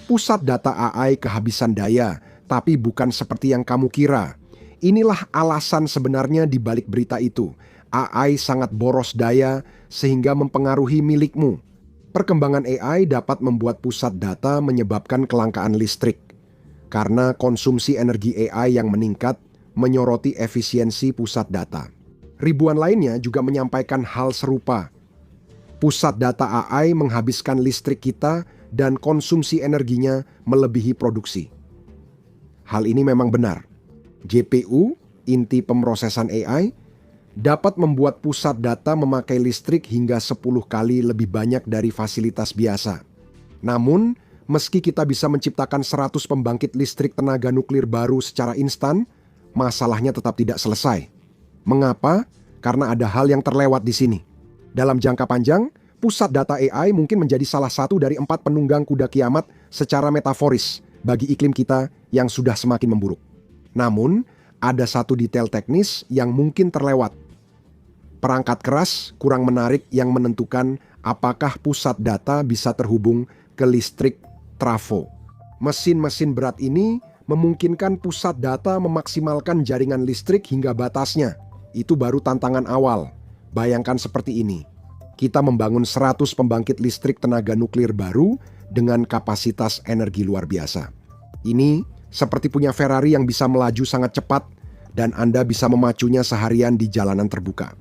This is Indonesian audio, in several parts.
Pusat data AI kehabisan daya, tapi bukan seperti yang kamu kira. Inilah alasan sebenarnya di balik berita itu. AI sangat boros daya sehingga mempengaruhi milikmu. Perkembangan AI dapat membuat pusat data menyebabkan kelangkaan listrik. Karena konsumsi energi AI yang meningkat menyoroti efisiensi pusat data. Ribuan lainnya juga menyampaikan hal serupa. Pusat data AI menghabiskan listrik kita dan konsumsi energinya melebihi produksi. Hal ini memang benar. GPU, inti pemrosesan AI, dapat membuat pusat data memakai listrik hingga 10 kali lebih banyak dari fasilitas biasa. Namun, meski kita bisa menciptakan 100 pembangkit listrik tenaga nuklir baru secara instan, masalahnya tetap tidak selesai. Mengapa? Karena ada hal yang terlewat di sini. Dalam jangka panjang, pusat data AI mungkin menjadi salah satu dari 4 penunggang kuda kiamat secara metaforis bagi iklim kita yang sudah semakin memburuk. Namun, ada satu detail teknis yang mungkin terlewat. Perangkat keras kurang menarik yang menentukan apakah pusat data bisa terhubung ke listrik trafo. Mesin-mesin berat ini memungkinkan pusat data memaksimalkan jaringan listrik hingga batasnya. Itu baru tantangan awal. Bayangkan seperti ini. Kita membangun 100 pembangkit listrik tenaga nuklir baru dengan kapasitas energi luar biasa. Ini seperti punya Ferrari yang bisa melaju sangat cepat dan Anda bisa memacunya seharian di jalanan terbuka.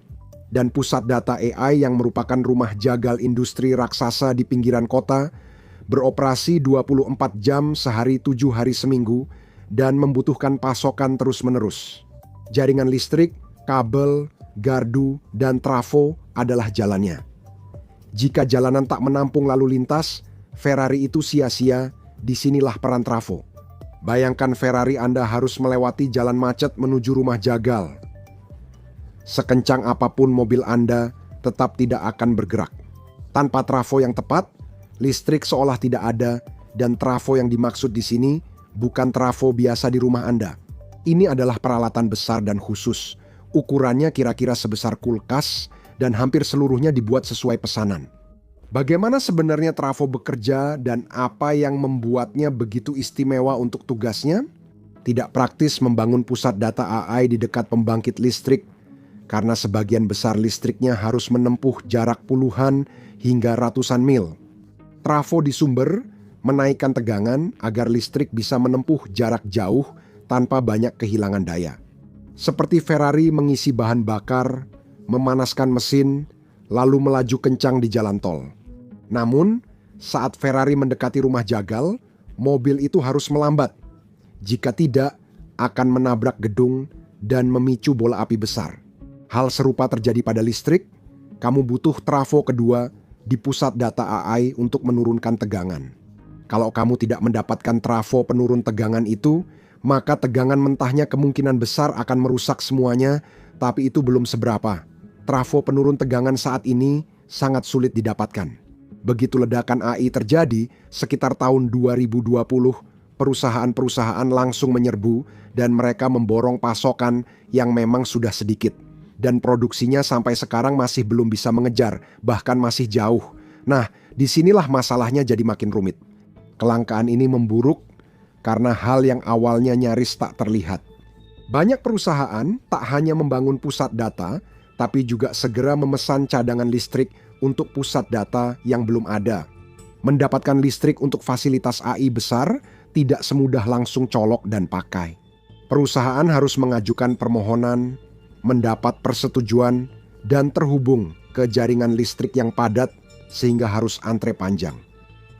Dan pusat data AI yang merupakan rumah jagal industri raksasa di pinggiran kota beroperasi 24 jam sehari 7 hari seminggu dan membutuhkan pasokan terus-menerus. Jaringan listrik, kabel, gardu, dan trafo adalah jalannya. Jika jalanan tak menampung lalu lintas, Ferrari itu sia-sia, disinilah peran trafo. Bayangkan Ferrari Anda harus melewati jalan macet menuju rumah jagal. Sekencang apapun mobil Anda tetap tidak akan bergerak. Tanpa trafo yang tepat, listrik seolah tidak ada dan trafo yang dimaksud di sini bukan trafo biasa di rumah Anda. Ini adalah peralatan besar dan khusus. Ukurannya kira-kira sebesar kulkas dan hampir seluruhnya dibuat sesuai pesanan. Bagaimana sebenarnya trafo bekerja dan apa yang membuatnya begitu istimewa untuk tugasnya? Tidak praktis membangun pusat data AI di dekat pembangkit listrik karena sebagian besar listriknya harus menempuh jarak puluhan hingga ratusan mil. Trafo di sumber menaikkan tegangan agar listrik bisa menempuh jarak jauh tanpa banyak kehilangan daya. Seperti Ferrari mengisi bahan bakar, memanaskan mesin, lalu melaju kencang di jalan tol. Namun, saat Ferrari mendekati rumah jagal, mobil itu harus melambat. Jika tidak, akan menabrak gedung dan memicu bola api besar. Hal serupa terjadi pada listrik. Kamu butuh trafo kedua di pusat data AI untuk menurunkan tegangan. Kalau kamu tidak mendapatkan trafo penurun tegangan itu, maka tegangan mentahnya kemungkinan besar akan merusak semuanya, tapi itu belum seberapa. Trafo penurun tegangan saat ini sangat sulit didapatkan. Begitu ledakan AI terjadi, sekitar tahun 2020, perusahaan-perusahaan langsung menyerbu dan mereka memborong pasokan yang memang sudah sedikit. Dan produksinya sampai sekarang masih belum bisa mengejar, bahkan masih jauh. Nah, disinilah masalahnya jadi makin rumit. Kelangkaan ini memburuk karena hal yang awalnya nyaris tak terlihat. Banyak perusahaan tak hanya membangun pusat data, tapi juga segera memesan cadangan listrik untuk pusat data yang belum ada. Mendapatkan listrik untuk fasilitas AI besar tidak semudah langsung colok dan pakai. Perusahaan harus mengajukan permohonan, mendapat persetujuan, dan terhubung ke jaringan listrik yang padat sehingga harus antre panjang.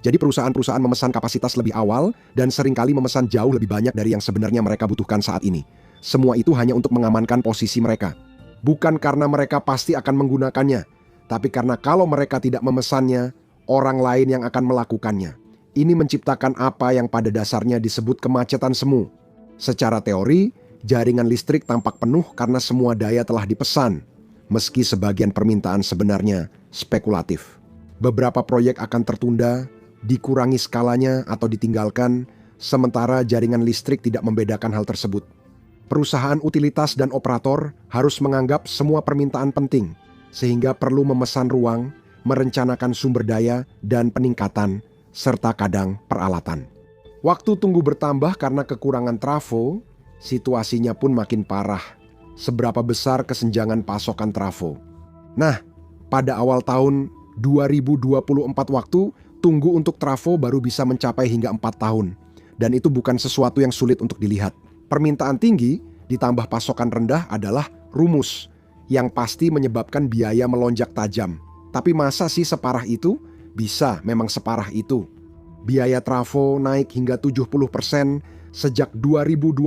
Jadi perusahaan-perusahaan memesan kapasitas lebih awal dan seringkali memesan jauh lebih banyak dari yang sebenarnya mereka butuhkan saat ini. Semua itu hanya untuk mengamankan posisi mereka. Bukan karena mereka pasti akan menggunakannya, tapi karena kalau mereka tidak memesannya, orang lain yang akan melakukannya. Ini menciptakan apa yang pada dasarnya disebut kemacetan semu. Secara teori, jaringan listrik tampak penuh karena semua daya telah dipesan, meski sebagian permintaan sebenarnya spekulatif. Beberapa proyek akan tertunda, dikurangi skalanya atau ditinggalkan, sementara jaringan listrik tidak membedakan hal tersebut. Perusahaan utilitas dan operator harus menganggap semua permintaan penting, sehingga perlu memesan ruang, merencanakan sumber daya dan peningkatan, serta kadang peralatan. Waktu tunggu bertambah karena kekurangan trafo, situasinya pun makin parah. Seberapa besar kesenjangan pasokan trafo? Nah, pada awal tahun 2024 waktu, tunggu untuk trafo baru bisa mencapai hingga 4 tahun. Dan itu bukan sesuatu yang sulit untuk dilihat. Permintaan tinggi ditambah pasokan rendah adalah rumus yang pasti menyebabkan biaya melonjak tajam. Tapi masa sih separah itu? Bisa, memang separah itu. Biaya trafo naik hingga 70% sejak 2020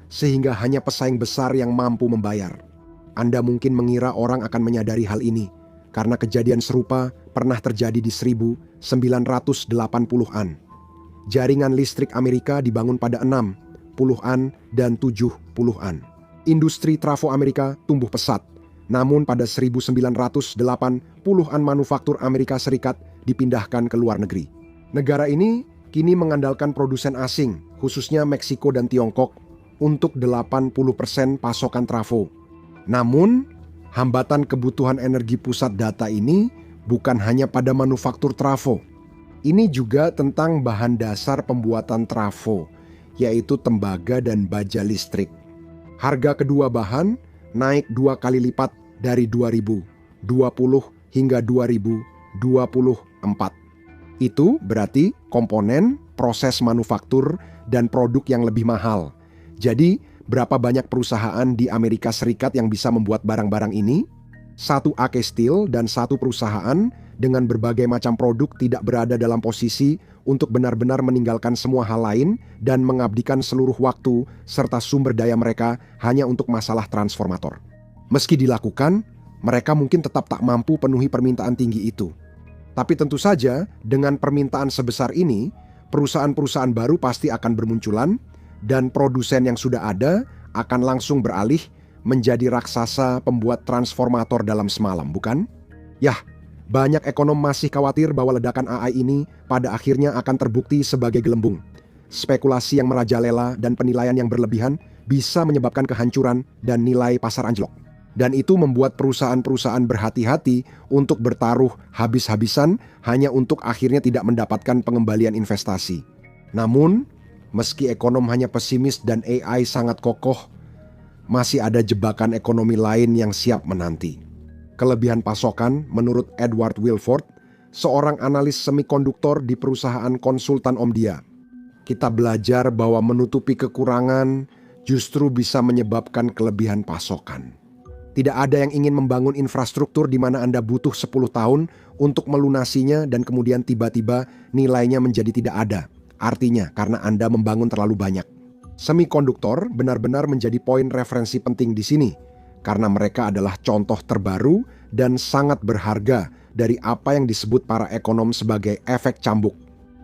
sehingga hanya pesaing besar yang mampu membayar. Anda mungkin mengira orang akan menyadari hal ini karena kejadian serupa pernah terjadi di 1980-an. Jaringan listrik Amerika dibangun pada 60-an dan 70-an. Industri trafo Amerika tumbuh pesat. Namun pada 1980-an manufaktur Amerika Serikat dipindahkan ke luar negeri. Negara ini kini mengandalkan produsen asing, khususnya Meksiko dan Tiongkok, untuk 80% pasokan trafo. Namun, hambatan kebutuhan energi pusat data ini bukan hanya pada manufaktur trafo. Ini juga tentang bahan dasar pembuatan trafo, yaitu tembaga dan baja listrik. Harga kedua bahan naik 2 kali lipat dari 2020 hingga 2024. Itu berarti komponen, proses manufaktur, dan produk yang lebih mahal. Jadi, berapa banyak perusahaan di Amerika Serikat yang bisa membuat barang-barang ini? Satu AK Steel dan satu perusahaan dengan berbagai macam produk tidak berada dalam posisi untuk benar-benar meninggalkan semua hal lain dan mengabdikan seluruh waktu serta sumber daya mereka hanya untuk masalah transformator. Meski dilakukan, mereka mungkin tetap tak mampu penuhi permintaan tinggi itu. Tapi tentu saja, dengan permintaan sebesar ini, perusahaan-perusahaan baru pasti akan bermunculan dan produsen yang sudah ada akan langsung beralih menjadi raksasa pembuat transformator dalam semalam, bukan? Yah, banyak ekonom masih khawatir bahwa ledakan AI ini pada akhirnya akan terbukti sebagai gelembung. Spekulasi yang merajalela dan penilaian yang berlebihan bisa menyebabkan kehancuran dan nilai pasar anjlok. Dan itu membuat perusahaan-perusahaan berhati-hati untuk bertaruh habis-habisan hanya untuk akhirnya tidak mendapatkan pengembalian investasi. Namun, meski ekonom hanya pesimis dan AI sangat kokoh, masih ada jebakan ekonomi lain yang siap menanti. Kelebihan pasokan menurut Edward Wilford, seorang analis semikonduktor di perusahaan konsultan Omdia. Kita belajar bahwa menutupi kekurangan justru bisa menyebabkan kelebihan pasokan. Tidak ada yang ingin membangun infrastruktur di mana Anda butuh 10 tahun untuk melunasinya dan kemudian tiba-tiba nilainya menjadi tidak ada. Artinya karena Anda membangun terlalu banyak. Semikonduktor benar-benar menjadi poin referensi penting di sini karena mereka adalah contoh terbaru dan sangat berharga dari apa yang disebut para ekonom sebagai efek cambuk.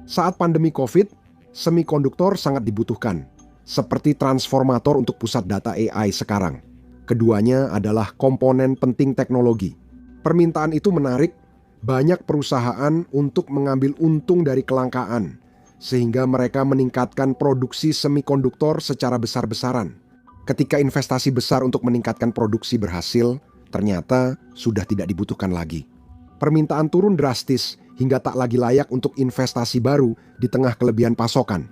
Saat pandemi COVID, semikonduktor sangat dibutuhkan, seperti transformator untuk pusat data AI sekarang. Keduanya adalah komponen penting teknologi. Permintaan itu menarik banyak perusahaan untuk mengambil untung dari kelangkaan, sehingga mereka meningkatkan produksi semikonduktor secara besar-besaran. Ketika investasi besar untuk meningkatkan produksi berhasil, ternyata sudah tidak dibutuhkan lagi. Permintaan turun drastis hingga tak lagi layak untuk investasi baru di tengah kelebihan pasokan.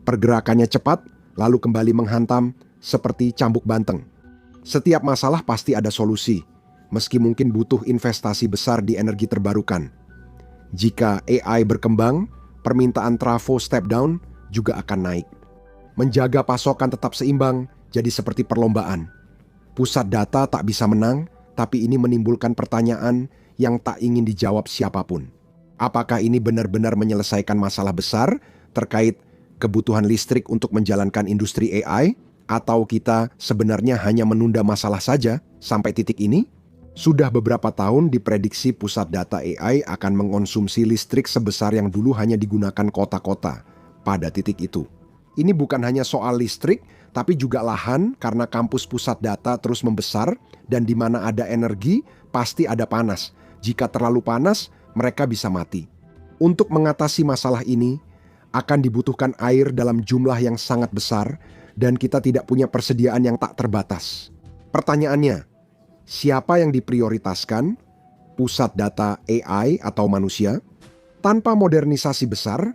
Pergerakannya cepat, lalu kembali menghantam seperti cambuk banteng. Setiap masalah pasti ada solusi, meski mungkin butuh investasi besar di energi terbarukan. Jika AI berkembang, permintaan trafo step down juga akan naik. Menjaga pasokan tetap seimbang jadi seperti perlombaan. Pusat data tak bisa menang, tapi ini menimbulkan pertanyaan yang tak ingin dijawab siapapun. Apakah ini benar-benar menyelesaikan masalah besar terkait kebutuhan listrik untuk menjalankan industri AI? Atau kita sebenarnya hanya menunda masalah saja sampai titik ini? Sudah beberapa tahun diprediksi pusat data AI akan mengonsumsi listrik sebesar yang dulu hanya digunakan kota-kota pada titik itu. Ini bukan hanya soal listrik, tapi juga lahan karena kampus pusat data terus membesar dan di mana ada energi pasti ada panas. Jika terlalu panas, mereka bisa mati. Untuk mengatasi masalah ini, akan dibutuhkan air dalam jumlah yang sangat besar dan kita tidak punya persediaan yang tak terbatas. Pertanyaannya, siapa yang diprioritaskan? Pusat data AI atau manusia? Tanpa modernisasi besar,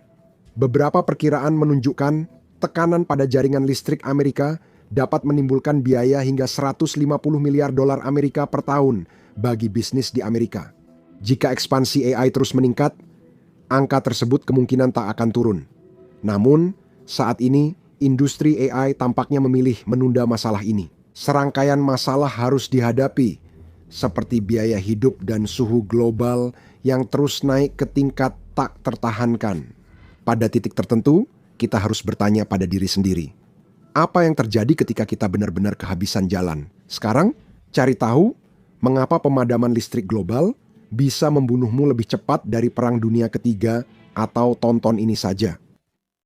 Beberapa perkiraan menunjukkan tekanan pada jaringan listrik Amerika dapat menimbulkan biaya hingga 150 miliar dolar Amerika per tahun bagi bisnis di Amerika. Jika ekspansi AI terus meningkat, angka tersebut kemungkinan tak akan turun. Namun, saat ini industri AI tampaknya memilih menunda masalah ini. Serangkaian masalah harus dihadapi, seperti biaya hidup dan suhu global yang terus naik ke tingkat tak tertahankan. Pada titik tertentu, kita harus bertanya pada diri sendiri, apa yang terjadi ketika kita benar-benar kehabisan jalan? Sekarang, cari tahu mengapa pemadaman listrik global bisa membunuhmu lebih cepat dari Perang Dunia Ketiga atau tonton ini saja.